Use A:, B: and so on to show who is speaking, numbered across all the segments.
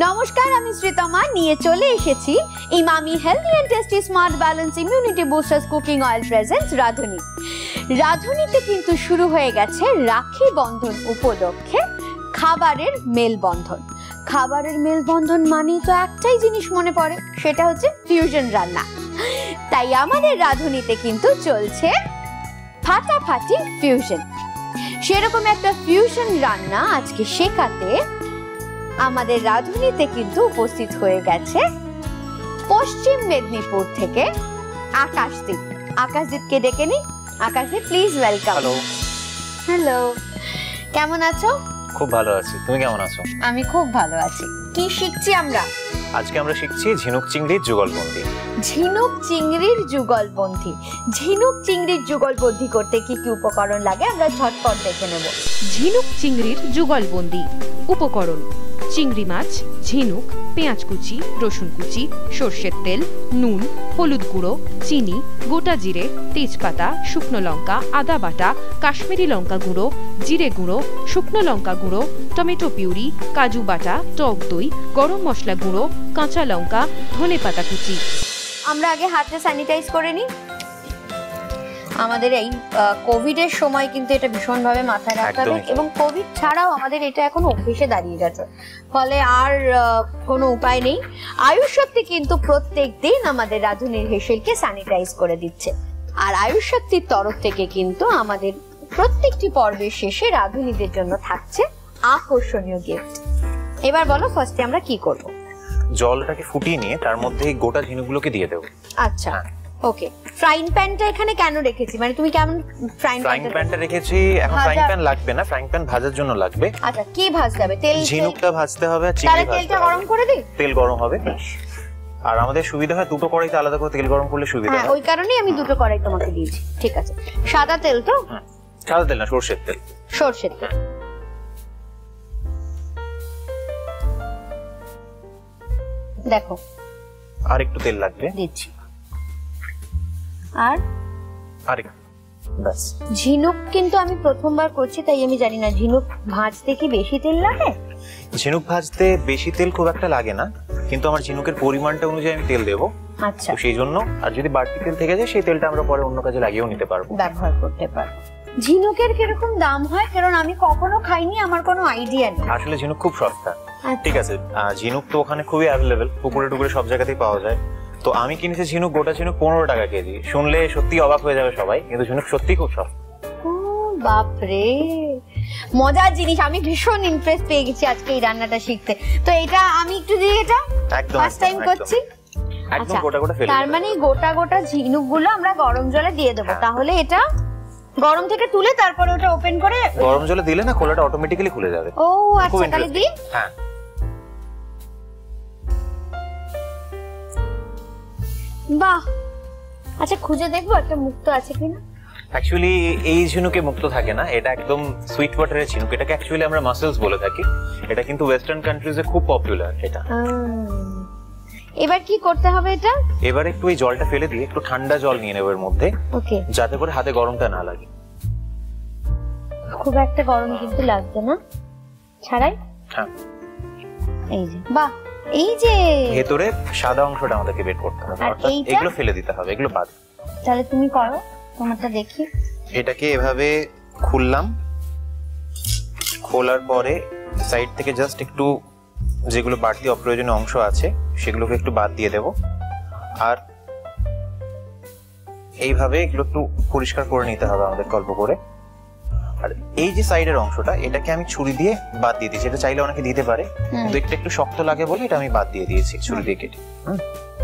A: নমস্কার, আমি শ্রীতমা নিয়ে চলে এসেছি Emami healthy and tasty smart balance immunity boosters cooking oil presents Radhuni. রাঁধুনিতে কিন্তু শুরু হয়ে গেছে রাখি বন্ধন উপলক্ষে খাবারের মেলবন্ধন। খাবারের মেলবন্ধন মানেই তো একটাই জিনিস মনে পড়ে, সেটা হচ্ছে ফিউশন রান্না। তাই আমাদের রাঁধুনিতে কিন্তু চলছে ফাটাফাটি ফিউশন। সেরকম একটা ফিউশন রান্না আজকে শেখাতে আমাদের রাঁধুনিতে কিন্তু উপস্থিত হয়ে গেছে পশ্চিম মেদিনীপুর থেকে আকাশদীপ। আকাশদীপকে ডেকে নি। Akashdeep, please welcome.
B: Hello.
A: Hello, কেমন আছো?
B: খুব ভালো আছি, তুমি কেমন আছো?
A: আমি খুব ভালো আছি। কি শিখছি আমরা
B: আজকে? আমরা শিখছি ঝিনুক চিংড়ির যুগলবন্দি।
A: ঝিনুক চিংড়ির যুগলবন্দি। ঝিনুক চিংড়ির যুগলবন্দি করতে কি কি উপকরণ লাগে আমরা ঝটপট দেখে নেব।
C: ঝিনুক চিংড়ির যুগলবন্দি উপকরণ: চিংড়ি মাছ, ঝিনুক, পেঁয়াজ কুচি, রসুন কুচি, সর্ষের তেল, নুন, হলুদ গুঁড়ো, চিনি, গোটা জিরে, তেজপাতা, শুকনো লঙ্কা, আদা বাটা, কাশ্মীরি লঙ্কা গুঁড়ো, জিরে গুঁড়ো, শুকনো লঙ্কা গুঁড়ো, টমেটো পিউরি, কাজু বাটা, টক দই, গরম মশলা গুঁড়ো, কাঁচা লঙ্কা, ধনেপাতা কুচি।
A: আমরা আগে হাতটা স্যানিটাইজ করে নিই। আমাদের এই কোভিড এর সময় কিন্তু এটা ভীষণভাবে মাথায় রাখতে হবে, এবং কোভিড ছাড়াও আমাদের এটা এখন অভ্যেসে দাঁড়িয়ে গেছে, ফলে আর কোনো উপায় নেই। আয়ুষ শক্তি কিন্তু প্রত্যেক দিন আমাদের রাঁধুনির হেসেলকে স্যানিটাইজ করে দিচ্ছে, আর আয়ুষ শক্তির তরফ থেকে কিন্তু আমাদের প্রত্যেকটি পর্বের শেষে রাঁধুনিদের জন্য থাকছে আকর্ষণীয় গিফট। এবার বলো, ফার্স্টে আমরা কি করব?
B: জলটাকে ফুটিয়ে নিয়ে তার মধ্যে গোটা ঝিনুকগুলোকে দিয়ে দেবো।
A: আচ্ছা, ওকে। ফ্রাইং প্যানটা এখানে কেন রেখেছি, মানে তুমি কেমন ফ্রাইং
B: প্যানটা রেখেছি? এখন ফ্রাইং প্যান লাগবে না, ফ্রাইং প্যান ভাজার জন্য লাগবে।
A: আচ্ছা, কি ভাজতে হবে? তেল,
B: ঝিনুকটা ভাজতে হবে, আর চিংড়ি
A: তাহলে
B: ভাজতে
A: তেলটা
B: হবে।
A: গরম করে দিই।
B: তেল গরম হবে, আর আমাদের সুবিধা হয় দুটো কড়াইতে আলাদা করে তেল গরম করলে সুবিধা হয়।
A: ওই কারণেই আমি দুটো কড়াই তোমাকে দিয়েছি। ঠিক আছে, সাদা তেল তো?
B: সাদা তেল না, সরষের তেল।
A: সরষের তেল। দেখো,
B: আর একটু তেল লাগবে,
A: দিচ্ছি। আর
B: আরেকটু, বাস।
A: ঝিনুক কিন্তু আমি প্রথমবার করছি, তাই আমি জানি না ঝিনুক ভাজতে কি বেশি তেল লাগে।
B: ঝিনুক ভাজতে বেশি তেল খুব একটা লাগে না, কিন্তু আমার ঝিনুকের পরিমাণটা অনুযায়ী আমি তেল দেবো।
A: আচ্ছা,
B: সেই জন্য, আর যদি বাড়তি তেল থেকে যায় সেই তেলটা আমরা পরে অন্য কাজে লাগিয়েও নিতে পারবো,
A: ব্যবহার করতে পারবো। ঝিনুকের কিরকম দাম হয়? কারণ আমি কখনো খাইনি, আমার কোনো আইডিয়া নেই।
B: আসলে ঝিনুক খুব সস্তা। ঠিক আছে, ঝিনুক তো ওখানে খুবই অ্যাভেলেবেল, পুকুরে টুকুরে সব জায়গাতেই পাওয়া যায়। তো আমি কিনেছি ঝিনুক, গোটা ঝিনুক 15 টাকা কেজি। শুনলে সত্যি অবাক হয়ে যাবে সবাই, কিন্তু ঝিনুক সত্যি খুব সস্তা।
A: ও বাপরে, মজার জিনিস। আমি ভীষণ ইন্টারেস্ট পেয়ে গেছি আজকে এই রান্নাটা শিখতে। তো এটা আমি একটু দিই, এটা
B: একদম
A: ফার্স্ট টাইম করছি।
B: একদম গোটা গোটা ফেলে।
A: তার মানে গোটা গোটা ঝিনুকগুলো আমরা গরম জলে দিয়ে দেবো, তাহলে এটা গরম থেকে তুলে তারপরে ওটা ওপেন করে
B: গরম জলে দিলে না খোলাটা অটোমেটিক্যালি খুলে যাবে।
A: ও আচ্ছা, তাহলে দিই।
B: হ্যাঁ,
A: বাহ, আচ্ছা খুঁজে দেখবো একটা মুক্ত আছে কিনা।
B: অ্যাকচুয়ালি এই ঝিনুকে মুক্ত থাকে না, এটা একদম সুইট ওয়াটারের ঝিনুক। এটাকে অ্যাকচুয়ালি আমরা মাসেলস বলে থাকি। এটা কিন্তু ওয়েস্টার্ন কান্ট্রিজে খুব পপুলার এটা।
A: এবার কি করতে হবে এটা?
B: এবার একটু এই জলটা ফেলে দিয়ে একটু ঠান্ডা জল নিয়ে নেব এর মধ্যে,
A: ওকে,
B: যাতে করে হাতে গরমটা না লাগে।
A: খুব একটা গরম কিন্তু লাগবে না, ছাড়াই।
B: হ্যাঁ,
A: এই যে, বাহ, এই যে
B: ভেতরে সাদা অংশটা আমাদেরকে বের করতে হবে, অর্থাৎ এগুলো ফেলে দিতে হবে, এগুলো বাদ।
A: তাহলে তুমি করো, তোমারটা দেখি।
B: এটাকে এভাবে খুললাম, খোলার পরে সাইড থেকে জাস্ট একটু যেগুলো বাড়তি অপ্রয়োজনীয় অংশ আছে সেগুলোকে একটু বাদ দিয়ে দেব, আর এইভাবে এগুলো একটু পরিষ্কার করে নিতে হবে আমাদের অল্প করে। আর এই যে সাইডের অংশটা, এটাকে আমি ছুরি দিয়ে বাদ দিয়ে দিয়েছি। এটা চাইলে অনেকে দিতে পারে, কিন্তু একটু শক্ত লাগে বলে এটা আমি বাদ দিয়ে দিয়েছি ছুরি দিয়ে কেটে।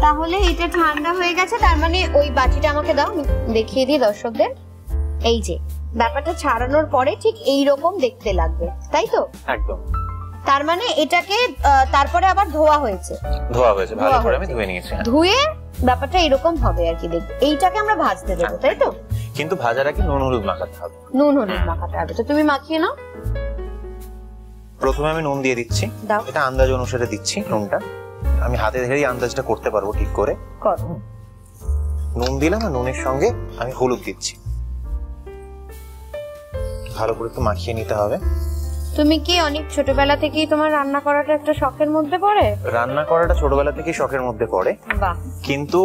A: তাহলে এটা ঠান্ডা হয়ে গেছে, তার মানে ওই বাটিটা আমাকে দাও, দেখিয়ে দিই দর্শকদের। এই যে ব্যাপারটা ছাড়ানোর পরে ঠিক এই রকম দেখতে লাগবে, তাই তো?
B: একদম।
A: তার মানে এটাকে তারপরে আবার ধোয়া হয়েছে?
B: ধোয়া হয়েছে, ভালো করে আমি ধুয়ে নিয়েছি।
A: ধুয়ে ব্যাপারটা এরকম হবে আর কি, দেখ। এইটাকে আমরা ভাজতে দেবো, তাই তো?
B: কিন্তু ভাজার আগে নুন হলুদ মাখাতে হবে।
A: নুন হলুদ মাখাতে হবে, তো তুমি মাখিয়ে নাও।
B: প্রথমে আমি নুন দিয়ে দিচ্ছি, এটা আন্দাজ অনুসারে দিচ্ছি নুনটা। আমি হাতে ধরেই আন্দাজটা করতে পারবো ঠিক করে।
A: করো।
B: নুন দিলাম, আর নুনের সঙ্গে আমি হলুদ দিচ্ছি। ভালো করে একটু মাখিয়ে নিতে হবে।
A: তুমি কি অনেক ছোটবেলা থেকেই তোমার রান্না করাটা একটা শখের মধ্যে পড়ে?
B: রান্না করাটা ছোটবেলা থেকেই শখের মধ্যে পড়ে,
A: বাহ।
B: কিন্তু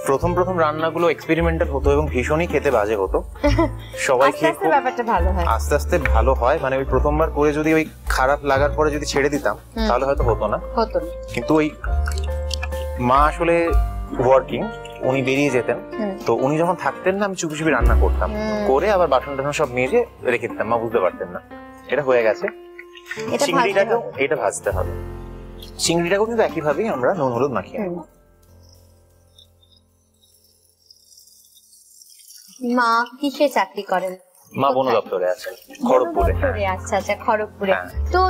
B: প্রথম রান্নাগুলো এক্সপেরিমেন্টাল হতো এবং ভীষণই খেতে বাজে হতো। সবাই খেয়ে
A: ব্যাপারটা ভালো হয়, আস্তে
B: আস্তে ভালো হয়। মানে ওই প্রথমবার করে যদি ওই খারাপ লাগার পরে যদি ছেড়ে দিতাম তাহলে হয়তো হতো না। কিন্তু ওই মা আসলে ওয়ার্কিং, উনি বেরিয়ে যেতেন, তো উনি যখন থাকতেন না আমি চুপি চুপি রান্না করতাম, করে আবার বাসন টাসন সব মেজে রেখে দিতাম। মা বুঝতে পারতেন না। এটা হয়ে গেছে। চিংড়িটাকেও এটা ভাজতে হবে। চিংড়িটাকেও কিন্তু একইভাবেই আমরা নুন হলুদ মাখিয়ে নেব।
A: মা কিসে চাকরি করেন?
B: মা বন দপ্তরে আছেন, খড়গপুরে।
A: আচ্ছা আচ্ছা, খড়গপুরে। তো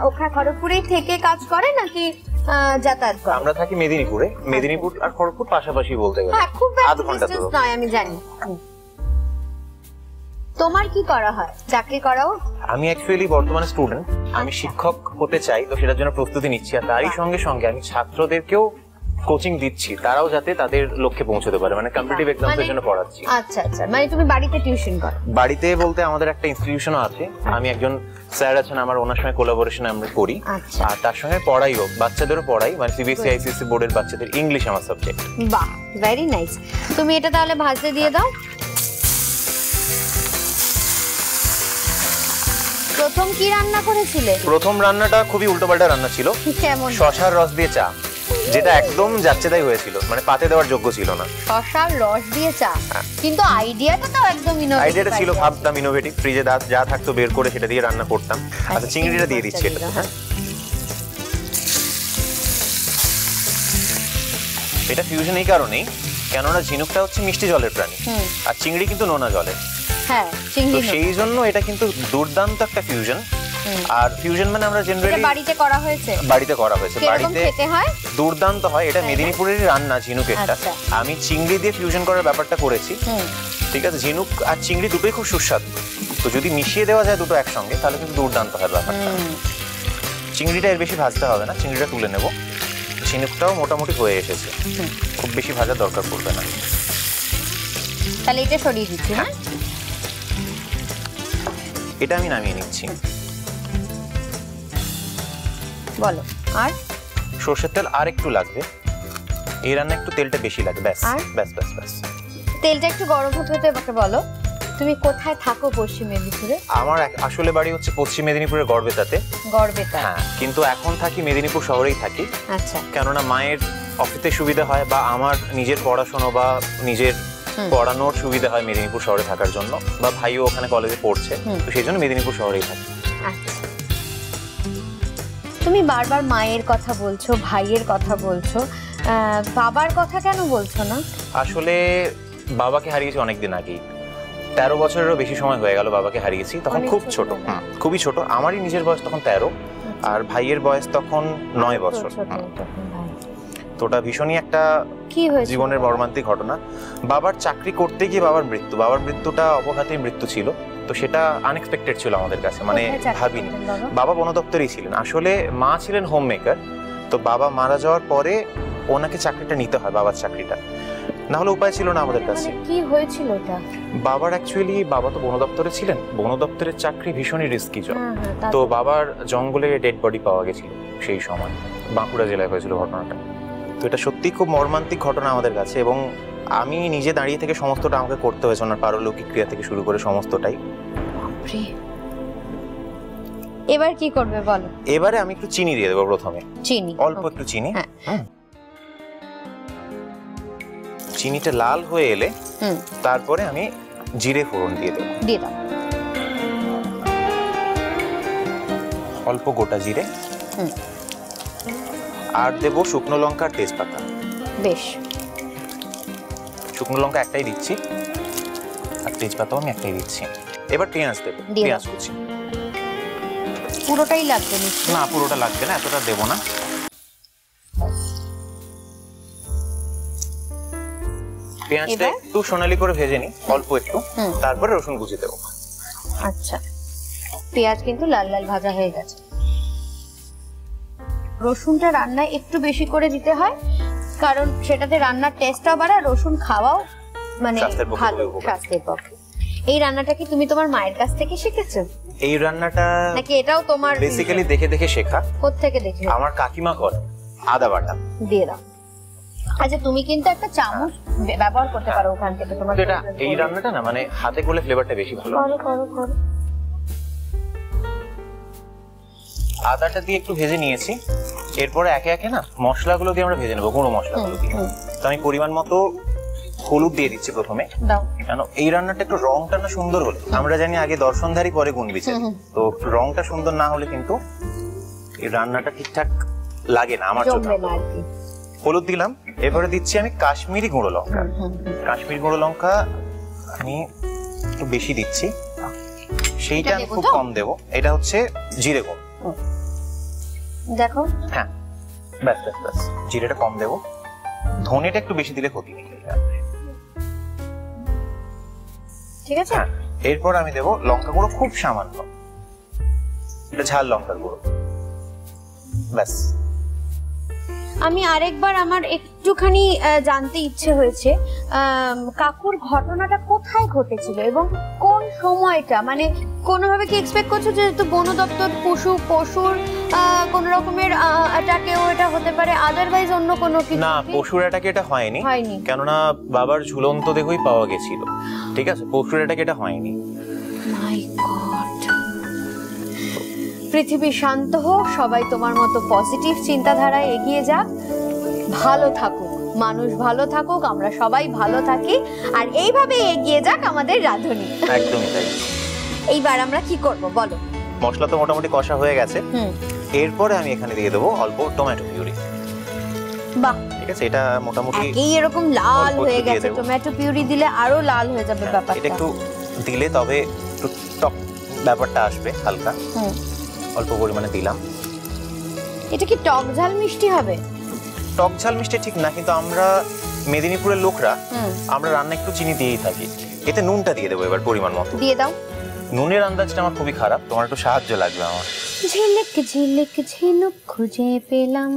A: ওখানে খড়গপুরেই থেকে কাজ করে নাকি যাতায়াত করে?
B: আমরা থাকি মেদিনীপুরে। মেদিনীপুর আর খড়গপুর পাশাপাশি বলতে গেলে।
A: হ্যাঁ, খুব
B: আধ ঘন্টা দূর
A: নয়, আমি জানি। তোমার কি করা হয়? চাকরি করাও?
B: আমি অ্যাকচুয়ালি বর্তমানে স্টুডেন্ট, আমি শিক্ষক হতে চাই, তো সেটার জন্য প্রস্তুতি নিচ্ছি। আর তারই সঙ্গে সঙ্গে আমি ছাত্রদেরকেও কোচিং দিচ্ছি, তারাও যাতে তাদের লক্ষ্যে পৌঁছতে পারে। মানে কম্পিটিটিভ এক্সামসের জন্য পড়াচ্ছি।
A: আচ্ছা আচ্ছা, মানে তুমি বাড়িতে টিউশন করো?
B: বাড়িতে বলতে আমাদের একটা ইনস্টিটিউশনও আছে। আমি একজন স্যার আছেন আমার, ওনার সঙ্গে কোলাবোরেশন আমরা করি। আর তার সঙ্গে পড়াইও, বাচ্চাদেরও পড়াই। মানে সিবিএসসি আইসিএসসি বোর্ডের বাচ্চাদের ইংলিশ আমার সাবজেক্ট।
A: বাহ, ভেরি নাইস। তুমি এটা তাহলে ভাজতে দিয়ে দাও। প্রথম কি রান্না করেছিলে?
B: প্রথম রান্নাটা খুবই উল্টোপাল্টা রান্না ছিল।
A: কেমন?
B: শশার রস দিয়ে চা, যেটা একদম যাচ্ছেতাই হয়েছিল, মানে পাতে দেওয়ার যোগ্য ছিল না।
A: শশার রস দিয়ে চা, কিন্তু আইডিয়াটা তো একদম ইনোভেটিভ।
B: আইডিয়াটা ছিল, ভাবতাম ইনোভেটিভ, ফ্রিজে যা থাকতো বের করে সেটা দিয়ে রান্না করতাম। আচ্ছা, চিংড়িটা দিয়ে দিচ্ছি এটা। হ্যাঁ, এটা ফিউশন এই কারণেই, কেননা ঝিনুকটা হচ্ছে মিষ্টি জলের প্রাণী আর চিংড়ি কিন্তু নোনা জলের।
A: হ্যাঁ, চিংড়ি।
B: তো সেই জন্য এটা কিন্তু দুর্দান্ত একটা ফিউশন। আর ফিউশন মানে আমরা জেনারেলি
A: বাড়িতে করা হয়েছে।
B: বাড়িতে
A: খেতে হয়,
B: দুর্দান্ত হয়। এটা মেদিনীপুরেরই রান্না, ঝিনুকেরটা। আমি চিংড়ি দিয়ে ফিউশন করার ব্যাপারটা করেছি। ঠিক আছে, ঝিনুক আর চিংড়ি দুটোই খুব সুস্বাদু। তো যদি মিশিয়ে দেওয়া যায় দুটো একসঙ্গে তাহলে কিন্তু দুর্দান্ত হয় ব্যাপারটা। চিংড়িটা এর বেশি ভাজতে হবে না, চিংড়িটা তুলে নেব। ঝিনুকটাও মোটামুটি হয়ে এসেছে, খুব বেশি ভাজার দরকার পড়বে না।
A: তাহলে এটা সরিয়ে দিচ্ছি। হ্যাঁ,
B: এটা আমি নামিয়ে নিচ্ছি।
A: বলো। আর
B: সরষের তেল আর একটু লাগবে, এই রান্না একটু তেলটা বেশি লাগে। ব্যাস ব্যাস ব্যাস ব্যাস।
A: তেলটা একটু গরম হতে হতে আমাকে বলো, তুমি কোথায় থাকো পশ্চিম মেদিনীপুরে?
B: আমার আসলে বাড়ি হচ্ছে পশ্চিম মেদিনীপুরের গড়বেতাতে।
A: গড়বেতা? হ্যাঁ,
B: কিন্তু এখন থাকি মেদিনীপুর শহরেই থাকি।
A: আচ্ছা।
B: কেননা মায়ের অফিসে সুবিধা হয় বা আমার নিজের পড়াশোনা বা নিজের পড়ানোর সুবিধা হয় মেদিনীপুর শহরে থাকার জন্য, বা ভাইও ওখানে কলেজে পড়ছে, তো সেই জন্য মেদিনীপুর শহরেই থাকি।
A: আচ্ছা, তুমি বারবার মায়ের কথা বলছো, ভাইয়ের কথা বলছো, বাবার কথা কেন বলছো না?
B: আসলে বাবাকে হারিয়েছি অনেকদিন আগেই, 13 বছরেরও বেশি সময় হয়ে গেল বাবাকে হারিয়েছি। তখন খুব ছোট, খুবই ছোট। আমারই নিজের বয়স তখন 13, আর ভাইয়ের বয়স তখন 9 বছর। তো ওটা ভীষণই একটা জীবনের মর্মান্তিক ঘটনা। বাবার চাকরি করতে গিয়ে বাবার মৃত্যুটা অপঘাতী মৃত্যু ছিল। তো সেটা আনএক্সপেক্টেড ছিল আমাদের কাছে, মানে ভাবিনি। বাবা বন দপ্তরেই ছিলেন। আসলে মা ছিলেন হোম মেকার। তো বাবা মারা যাওয়ার পরে ওনাকে চাকরিটা নিতে হয়, বাবার চাকরিটা, না হলে উপায় ছিল না আমাদের কাছে।
A: কি হয়েছিল ওটা?
B: বাবার অ্যাকচুয়ালি বাবা তো বন দপ্তরে ছিলেন, বন দপ্তরের চাকরি ভীষণই রিস্কি জব। তো বাবার জঙ্গলে ডেড বডি পাওয়া গেছিল সেই সময়, বাঁকুড়া জেলায় হয়েছিল ঘটনাটা। তো এটা সত্যি খুব মর্মান্তিক ঘটনা আমাদের কাছে, এবং আমি নিজে দাঁড়িয়ে থেকে সমস্তটা আমাকে করতে হয়েছে, ওনার পারলৌকিক ক্রিয়া থেকে শুরু করে সমস্তটাই।
A: এবার কি করবে বলো?
B: এবারে আমি একটু চিনি দিয়ে দেবো প্রথমে।
A: চিনি?
B: অল্প একটু চিনি। চিনিটা লাল হয়ে এলে তারপরে আমি জিরে ফোড়ন দিয়ে দেবো।
A: দিয়ে দাও।
B: অল্প গোটা জিরে, আর দেবো শুকনো লঙ্কা আর তেজপাতা।
A: বেশ।
B: শুকনো লঙ্কা একটাই দিচ্ছি, আর তেজপাতাও আমি একটাই দিচ্ছি। এবার পেঁয়াজ দেবো, পেঁয়াজ কুচি।
A: পুরোটাই লাগবে
B: না? পুরোটা লাগবে না, এতটা দেবো না। পেঁয়াজটা একটু সোনালি করে ভেজে নি, অল্প একটু, তারপরে রসুন কুচি দেবো।
A: আচ্ছা, পেঁয়াজ কিন্তু লাল লাল ভাজা হয়ে গেছে। রসুনটা রান্নায় একটু বেশি করে দিতে হয়, কারণ সেটাতে রান্নার টেস্টটাও বাড়ায়, রসুন খাওয়াও মানে ভালো স্বাস্থ্যের পক্ষে। এই রান্নাটা কি তুমি তোমার মায়ের কাছ থেকে শিখেছো?
B: এই রান্নাটা
A: নাকি এটাও তোমার
B: বেসিক্যালি দেখে দেখে শেখা।
A: কোত্থেকে দেখে?
B: আমার কাকিমা করে আদা বাটা
A: দিয়ে দাও। আচ্ছা তুমি কিন্তু একটা চামচ ব্যবহার করতে পারো ওখান থেকে তোমার।
B: এটা এই রান্নাটা না মানে হাতে করলে ফ্লেভারটা বেশি ভালো।
A: করো করো করো।
B: আদাটা দিয়ে একটু ভেজে নিয়েছি, এরপরে একে একে না মশলাগুলো দিয়ে আমরা ভেজে নেবো, গুঁড়ো মশলাগুলো দিয়ে। তো আমি পরিমাণ মতো হলুদ দিয়ে দিচ্ছি প্রথমে,
A: দাও।
B: কেন এই রান্নাটা একটু রংটা না সুন্দর হলে, আমরা জানি আগে দর্শনধারী পরে গুণ বিচার, তো রংটা সুন্দর না হলে কিন্তু এই রান্নাটা ঠিকঠাক লাগে না আমার জন্য।
A: জমবে না আর কি।
B: হলুদ দিলাম, এবারে দিচ্ছি আমি কাশ্মীরি গুঁড়ো লঙ্কা। কাশ্মীরি গুঁড়ো লঙ্কা আমি একটু বেশি দিচ্ছি, সেইটা আমি খুব কম দেবো। এটা হচ্ছে জিরে গুঁড়ো,
A: দেখো।
B: হ্যাঁ ব্যাস ব্যাস ব্যাস, জিরেটা কম দেবো, ধনেটা একটু বেশি দিলে ক্ষতি নেই।
A: ঠিক আছে।
B: হ্যাঁ, এরপর আমি দেবো লঙ্কা গুঁড়ো খুব সামান্য, এটা ঝাল লঙ্কার গুঁড়ো, ব্যাস।
A: আমি আরেকবার আমার একটুখানি জানতে ইচ্ছে হয়েছে, কাকুর ঘটনাটা কোথায় ঘটেছিল এবং কোন সময়টা, মানে কোনোভাবে কি এক্সপেক্ট করছো যে তো বন দপ্তর পশুর কোন রকমের অ্যাটাকেও এটা হতে পারে, আদারওয়াইজ অন্য কোনো কিছু?
B: না, পশুর অ্যাটাকে এটা হয়নি, কেননা বাবার ঝুলন্ত দেহই পাওয়া গেছিল। ঠিক আছে, পশুর অ্যাটাকে এটা হয়নি।
A: মাই গড। পৃথিবী শান্ত হোক, সবাই তোমার মতো পজিটিভ চিন্তাধারায় এগিয়ে যাক, ভালো থাকুক, মানুষ ভালো থাকুক, আমরা সবাই ভালো থাকি, আর এইভাবে এগিয়ে যাক আমাদের রাঁধুনি।
B: একদমই তাই।
A: এইবার আমরা কি করব বলো?
B: মশলা তো মোটামুটি কষা হয়ে গেছে, এরপরে আমি এখানে দিয়ে দেবো অল্প টমেটো পিউরি।
A: বাহ,
B: ঠিক আছে, এটা মোটামুটি
A: এই এরকম লাল হয়ে গেছে, টমেটো পিউরি দিলে আরো লাল হয়ে যাবে ব্যাপারটা।
B: এটা একটু দিলে তবে একটু টক ব্যাপারটা আসবে হালকা, অল্প পরিমাণে দিলাম।
A: এটা কি টক ঝাল মিষ্টি হবে?
B: টক ঝাল মিষ্টি ঠিক না, কিন্তু আমরা মেদিনীপুরের লোকরা আমরা রান্না একটু চিনি দিয়েই থাকি। এতে নুনটা দিয়ে দেবো এবার পরিমাণ মতো।
A: দিয়ে দাও।
B: নুনের আন্দাজটা আমার খুবই খারাপ, তোমার একটু সাহায্য লাগবে আমার।
A: ঝিলিক ঝিলিক ঝিনুক খুঁজে পেলাম,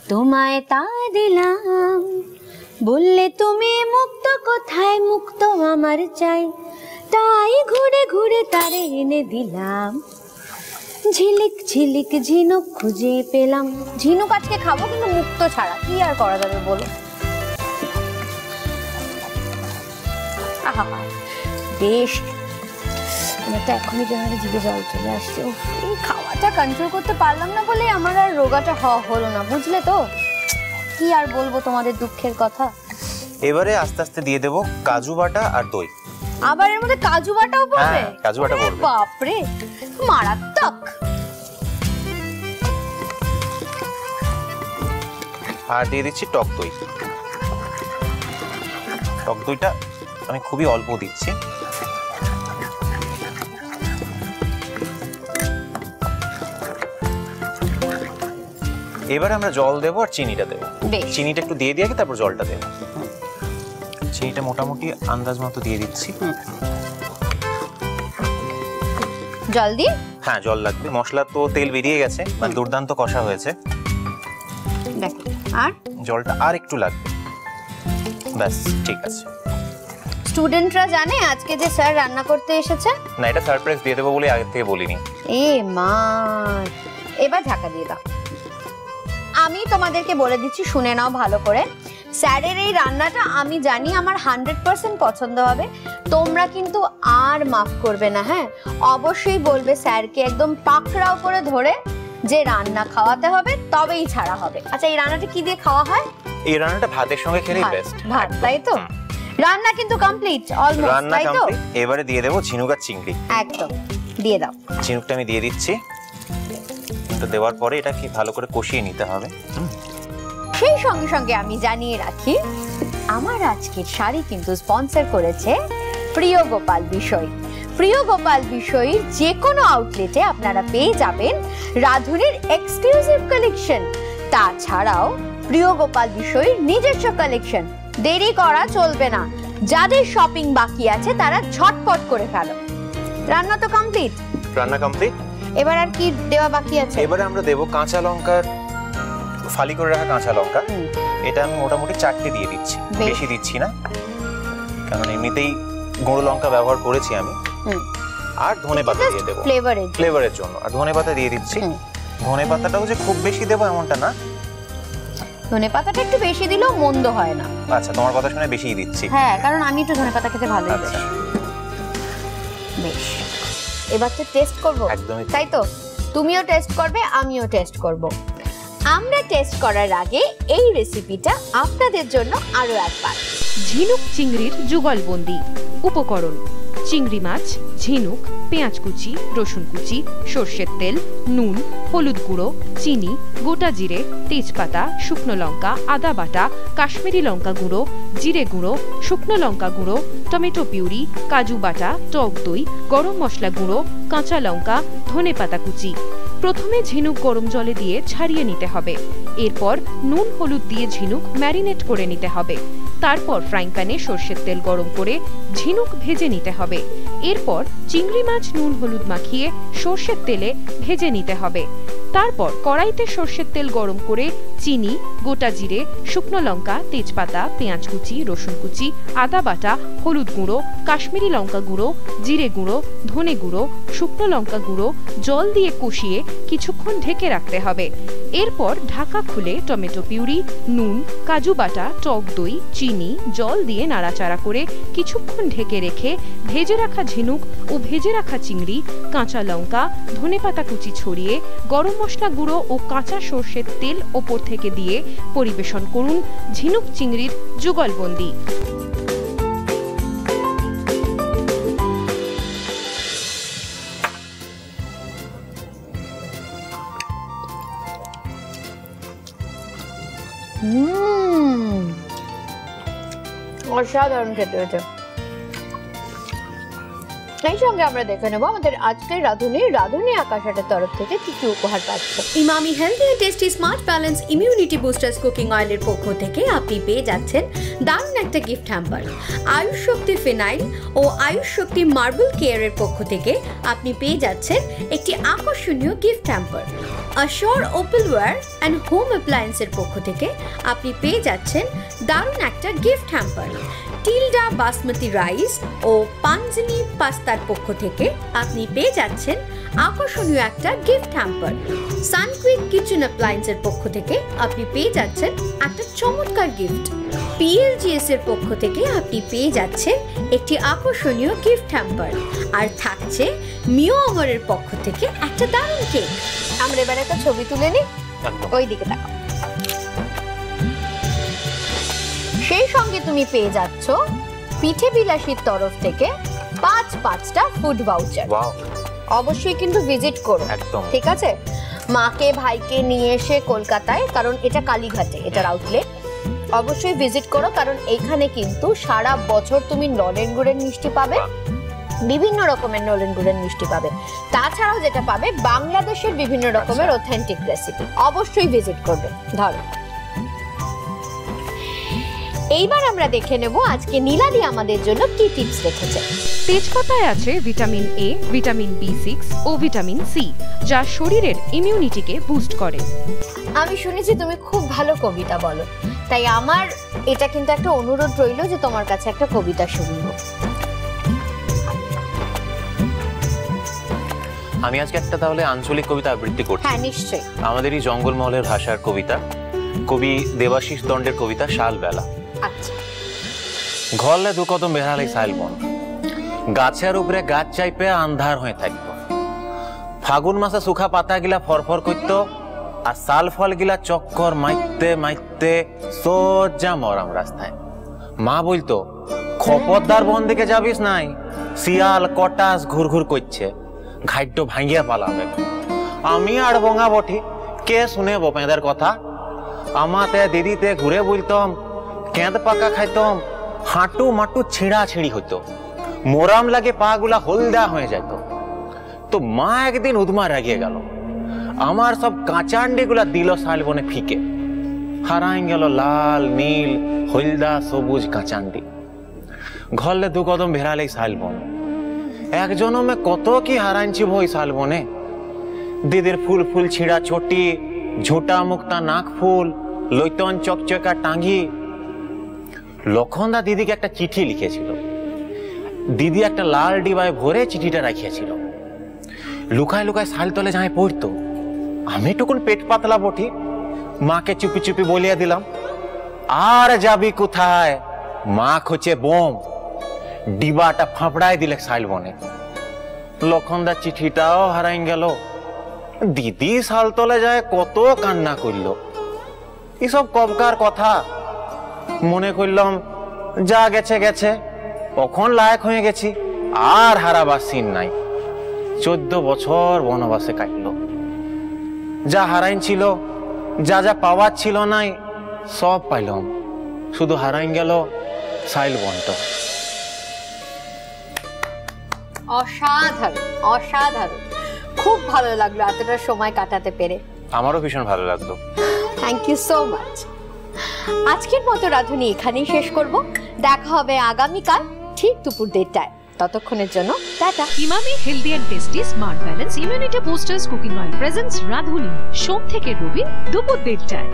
A: তোমায় তা দিলাম, বললে তুমি মুক্ত, কোথায় মুক্ত আমার চাই, তাই ঘুরে ঘুরে তারে এনে দিলাম। ঝিলিক ঝিলিক ঝিনুক খুঁজে পেলাম। ঝিনুক আজকে খাবো, কিন্তু মুক্ত ছাড়া, কি আর করা যাবে বলো? আহা, বেশ। এটা এখনই যেন জিভে জল চলে আসছে। এই খাওয়াটা কন্ট্রোল করতে পারলাম না বলে আমার আর রোগাটা হলো না, বুঝলে তো? কি আর বলবো তোমাদের দুঃখের কথা।
B: এবারে আস্তে আস্তে দিয়ে দেবো কাজু বাটা আর দই।
A: আবার এর মধ্যে কাজু বাটাও পড়বে?
B: হ্যাঁ, কাজু বাটা পড়বে।
A: বাপরে, মারাত্মক।
B: আর দিয়ে দিচ্ছি টক দই। টক দইটা আমি খুবই অল্প দিচ্ছি। এবার আমরা জল দেবো আর চিনিটা দেবো। চিনিটা একটু দিয়ে দিয়ে তারপর জলটা দেবো। চিনিটা মোটামুটি আন্দাজ মতো দিয়ে দিচ্ছি।
A: জল দিয়ে?
B: হ্যাঁ, জল লাগবে। মশলা তো তেল বেরিয়ে গেছে, মানে দুর্দান্ত কষা হয়েছে।
A: দেখো, আর
B: জলটা আর একটু লাগবে, ব্যাস ঠিক আছে।
A: স্টুডেন্টরা জানে আজকে যে স্যার রান্না করতে এসেছে?
B: না, এটা সারপ্রাইজ দিয়ে দেবো বলে আগে থেকে বলিনি।
A: এ মা, এবার ঢাকা দিয়ে দাও। আমি তোমাদেরকে বলে দিচ্ছি, শুনে নাও ভালো করে। স্যারের এই রান্নাটা আমি জানি আমার 100% পছন্দ হবে। তোমরা কিন্তু আর মাফ করবে না, হ্যাঁ? অবশ্যই বলবে স্যারকে, একদম পাকড়াও করে ধরে যে রান্না খাওয়াতে হবে, তবেই ছাড়া হবে। আচ্ছা, এই রান্নাটা কি দিয়ে খাওয়া হয়?
B: এই রান্নাটা ভাতের সঙ্গে খেলেই বেস্ট।
A: ভাত, তাই তো? রান্না কিন্তু কমপ্লিট অলমোস্ট,
B: রান্না
A: তাই তো?
B: কমপ্লিট। এবারে দিয়ে দেবো ঝিনুক আর চিংড়ি।
A: একদম দিয়ে দাও।
B: ঝিনুকটা আমি দিয়ে দিচ্ছি। তো দেওয়ার পরে এটা কি ভালো করে কষিয়ে নিতে হবে।
A: সেই সঙ্গে সঙ্গে আমি জানিয়ে রাখি, আমার আজকের শাড়ি কিন্তু স্পন্সর করেছে প্রিয় গোপাল বিষয়। প্রিয় গোপাল বিষয়ের যে কোনো আউটলেটে আপনারা পেয়ে যাবেন রাঁধুনির এক্সক্লুসিভ কালেকশন। তাছাড়াও প্রিয় গোপাল বিষয়ের নিজস্ব কালেকশন। দেরি করা চলবে না, যাদের শপিং বাকি আছে তারা ঝটপট করে ফেলো। রান্না তো কমপ্লিট?
B: রান্না কমপ্লিট।
A: এবার আর কি দেওয়া বাকি আছে?
B: এবারে আমরা দেবো কাঁচা লঙ্কার ফালি করে রাখা কাঁচা লঙ্কা। এটা আমি মোটামুটি 4টে দিয়ে দিচ্ছি, বেশি দিচ্ছি না, কারণ এমনিতেই গুঁড়ো লঙ্কা ব্যবহার করেছি আমি। আর ধনেপাতা দিয়ে দেবো
A: ফ্লেভারের
B: জন্য। আর ধনেপাতা দিয়ে দিচ্ছি। ধনেপাতাটাও যে খুব বেশি দেবো এমনটা না,
A: ধনেপাতাটা একটু বেশি দিলেও মন্দ হয় না।
B: আচ্ছা, তোমার কথা শুনে বেশিই দিচ্ছি।
A: হ্যাঁ, কারণ আমি একটু ধনেপাতা খেতে ভালোবাসি। বেশ, এবার তো টেস্ট করব।
B: একদমই
A: তাই তো, তুমিও টেস্ট করবে, আমিও টেস্ট করব। আমরা টেস্ট করার আগে এই রেসিপিটা আপনাদের জন্য আরো একবার।
C: ঝিনুক চিংড়ির যুগলবন্দি। উপকরণ: চিংড়ি মাছ, ঝিনুক, পেঁয়াজ কুচি, রসুন কুচি, সর্ষের তেল, নুন, হলুদ গুঁড়ো, চিনি, গোটা জিরে, তেজপাতা, শুকনো লঙ্কা, আদা বাটা, কাশ্মীরি লঙ্কা গুঁড়ো, জিরে গুঁড়ো, শুকনো লঙ্কা গুঁড়ো, টমেটো পিউরি, কাজু বাটা, টক দই, গরম মশলা গুঁড়ো, কাঁচা লঙ্কা, ধনেপাতা কুচি। প্রথমে ঝিনুক গরম জলে দিয়ে ছাড়িয়ে নিতে হবে। এরপর নুন হলুদ দিয়ে ঝিনুক ম্যারিনেট করে নিতে হবে। তারপর ফ্রাইং প্যানে সর্ষের তেল গরম করে ঝিনুক ভেজে নিতে হবে। এরপর চিংড়ি মাছ নুন হলুদ মাখিয়ে সর্ষের তেলে ভেজে নিতে হবে। তারপর কড়াইতে সর্ষের তেল গরম করে চিনি, গোটা জিরে, শুকনো লঙ্কা, তেজপাতা, পেঁয়াজ কুচি, রসুন কুচি, আদা বাটা, হলুদ গুঁড়ো, কাশ্মীরি লঙ্কা গুঁড়ো, জিরে গুঁড়ো, ধনে গুঁড়ো, শুকনো লঙ্কা গুঁড়ো জল দিয়ে কষিয়ে কিছুক্ষণ ঢেকে রাখতে হবে। এরপর ঢাকা খুলে টমেটো পিউরি, নুন, কাজু বাটা, টক দই, চিনি, জল দিয়ে নাড়াচাড়া করে কিছুক্ষণ ঢেকে রেখে ভেজে রাখা ঝিনুক ও ভেজে রাখা চিংড়ি, কাঁচা লঙ্কা, ধনেপাতা কুচি ছড়িয়ে গরম মশলা গুঁড়ো ও কাঁচা সর্ষের তেল ওপর থেকে দিয়ে পরিবেশন করুন ঝিনুক চিংড়ির যুগলবন্দি।
A: অসাধারণ খেতে হয়েছে। এই সঙ্গে আমরা দেখে নেব আমাদের আজকের রাঁধুনি আকাশের তরফ থেকে কি কি উপহার পাচ্ছে। Emami healthy and tasty smart balance immunity boosters cooking অয়েলের পক্ষ থেকে আপনি পেয়ে যাচ্ছেন দারুণ একটা gift hamper. Ayush Shakti phenyl ও আয়ুষ শক্তি মার্বেল কেয়ারের পক্ষ থেকে আপনি পেয়ে যাচ্ছেন একটি আকর্ষণীয় গিফট হ্যাম্পার। অশোর ওপেলওয়্যার অ্যান্ড হোম অ্যাপ্লায়েন্সের পক্ষ থেকে আপনি পেয়ে যাচ্ছেন দারুণ একটা gift hamper. Tilda basmati rice ও পাঞ্জনি পাস্তার পক্ষ থেকে আপনি পেয়ে যাচ্ছেন আকর্ষণীয় একটা গিফট হ্যাম্পার। সানকুইক কিচেন অ্যাপ্লায়েন্সের পক্ষ থেকে আপনি পেয়ে যাচ্ছেন একটা চমৎকার গিফট। পিএলজিএস এর পক্ষ থেকে আপনি পেয়ে যাচ্ছেন একটি আকর্ষণীয় গিফট হ্যাম্পার। আর থাকছে মিও আমরের পক্ষ থেকে একটা দারুণ কেক। আমরা এবার একটা ছবি তুলে নিই, ওই দিকে তাকাও। সেই সঙ্গে তুমি পেয়ে যাচ্ছ পিঠে বিলাসীর তরফ থেকে পাঁচটা ফুড ভাউচার। অবশ্যই কিন্তু ভিজিট করো, ঠিক আছে? মাকে ভাইকে নিয়ে এসে কলকাতায়, কারণ এটা কালীঘাটে, এটার আউটলেট, অবশ্যই ভিজিট করো, কারণ এইখানে কিন্তু সারা বছর তুমি নলেন গুড়ের মিষ্টি পাবে, বিভিন্ন রকমের নলেন গুড়ের মিষ্টি পাবে। তাছাড়াও যেটা পাবে বাংলাদেশের বিভিন্ন রকমের অথেন্টিক রেসিপি। অবশ্যই ভিজিট করবে। ধরো, এইবার আমরা দেখে নেব আজকে নীলাদি আমাদের জন্য কি টিপস রেখেছে।
C: তেজপাতায় আছে ভিটামিন এ, ভিটামিন বি6 ও ভিটামিন সি, যা শরীরের ইমিউনিটিকে বুস্ট করে।
A: আমি শুনেছি তুমি খুব ভালো কবিতা বলো, তাই আমার এটা কিন্তু একটা অনুরোধ রইল যে তোমার কাছে একটা কবিতা শুনবো।
B: আমি আজকে একটা তাহলে আঞ্চলিক কবিতা আবৃত্তি করছি।
A: হ্যাঁ, নিশ্চয়ই।
B: আমাদেরই জঙ্গলমহলের ভাষার কবিতা, কবি দেবাশিস দণ্ডের কবিতা শালবেলা।
A: আচ্ছা।
B: ঘরলে দু কদম বেড়ালে শালবন, গাছের উপরে গাছ চাইপে আন্ধার হয়ে থাকতো। ফাগুন মাসে শুখা পাতা গিলা ফরফর করতো, আর শাল ফল গিলা চক্কর মাইতে মাইতে সোজা মরাম রাস্তায়। মা বলতো, খপরদার বন দিকে যাবিস নাই, শিয়াল কটাস ঘুরঘুর করছে, ঘাইট্য ভাঙিয়া পালাবে। আমি আর বঙ্গা বটি, কে শুনে বপেঁদের কথা? আমাতে দিদিতে ঘুরে বলতাম, কেঁদ পাকা খাইতাম, হাঁটু মাটু ছিঁড়া ছিঁড়ি হইতো, মোরাম লাগে পা গুলা হলদা হয়ে যেত। তো মা একদিন উদমা রাগিয়ে গেল, আমার সব কাঁচান্ডি গুলা দিল শালবনে ফিকে, হারাই গেল লাল নীল হলদা সবুজ কাঁচান্ডি। ঘরলে দু কদম ভেড়ালে শালবন, এক জনমে কত কি হারাইছি ভই শালবনে। দিদির ফুল ফুল ছিঁড়া ছোটি, ঝোটা মুক্তা নাক ফুল, লইতন চকচকা টাঙ্গি। লক্ষণদা দিদিকে একটা চিঠি লিখেছিল,
D: দিদি একটা লাল ডিবায় ভরে চিঠিটা রাখিয়েছিল। লুকায় লুকায় সাইল তলে যাই পড়তো। আমি টুকুন পেট পাতলা বটি, মাকে চুপি চুপি বলিয়া দিলাম, আর যাবি কোথায়, মা খোঁচে বোম। ডিবাটা ফাঁপড়ায় দিলে সাইল বনে। লক্ষণদার চিঠিটাও হারাই গেল। দিদি সাল তলে যায় কত কান্না করল। এসব কবকার কথা। মনে করলাম যা গেছে গেছে, কখন লায়ক হয়ে গেছি, আর হারাবার সিন নাই। 14 বছর বনবাসে কাটল। যা হারাইন ছিল, যা যা পাওয়ার ছিল নাই, সব পাইলাম। শুধু হারাইন গেল সাইল বনটা।
A: অসাধারণ, অসাধারণ। খুব ভালো লাগলো এতটা সময় কাটাতে পেরে।
B: আমারও ভীষণ ভালো লাগলো।
A: Thank you so much. আজকের মতো রাধুনি এখানেই শেষ করব। দেখা হবে আগামীকাল ঠিক দুপুর 1:30টায়। ততক্ষণের জন্য tata.
C: Emami healthy and tasty smart balance immunity boosters cooking oil presents Radhuni, সোম থেকে রবি দুপুর 1:30টায়।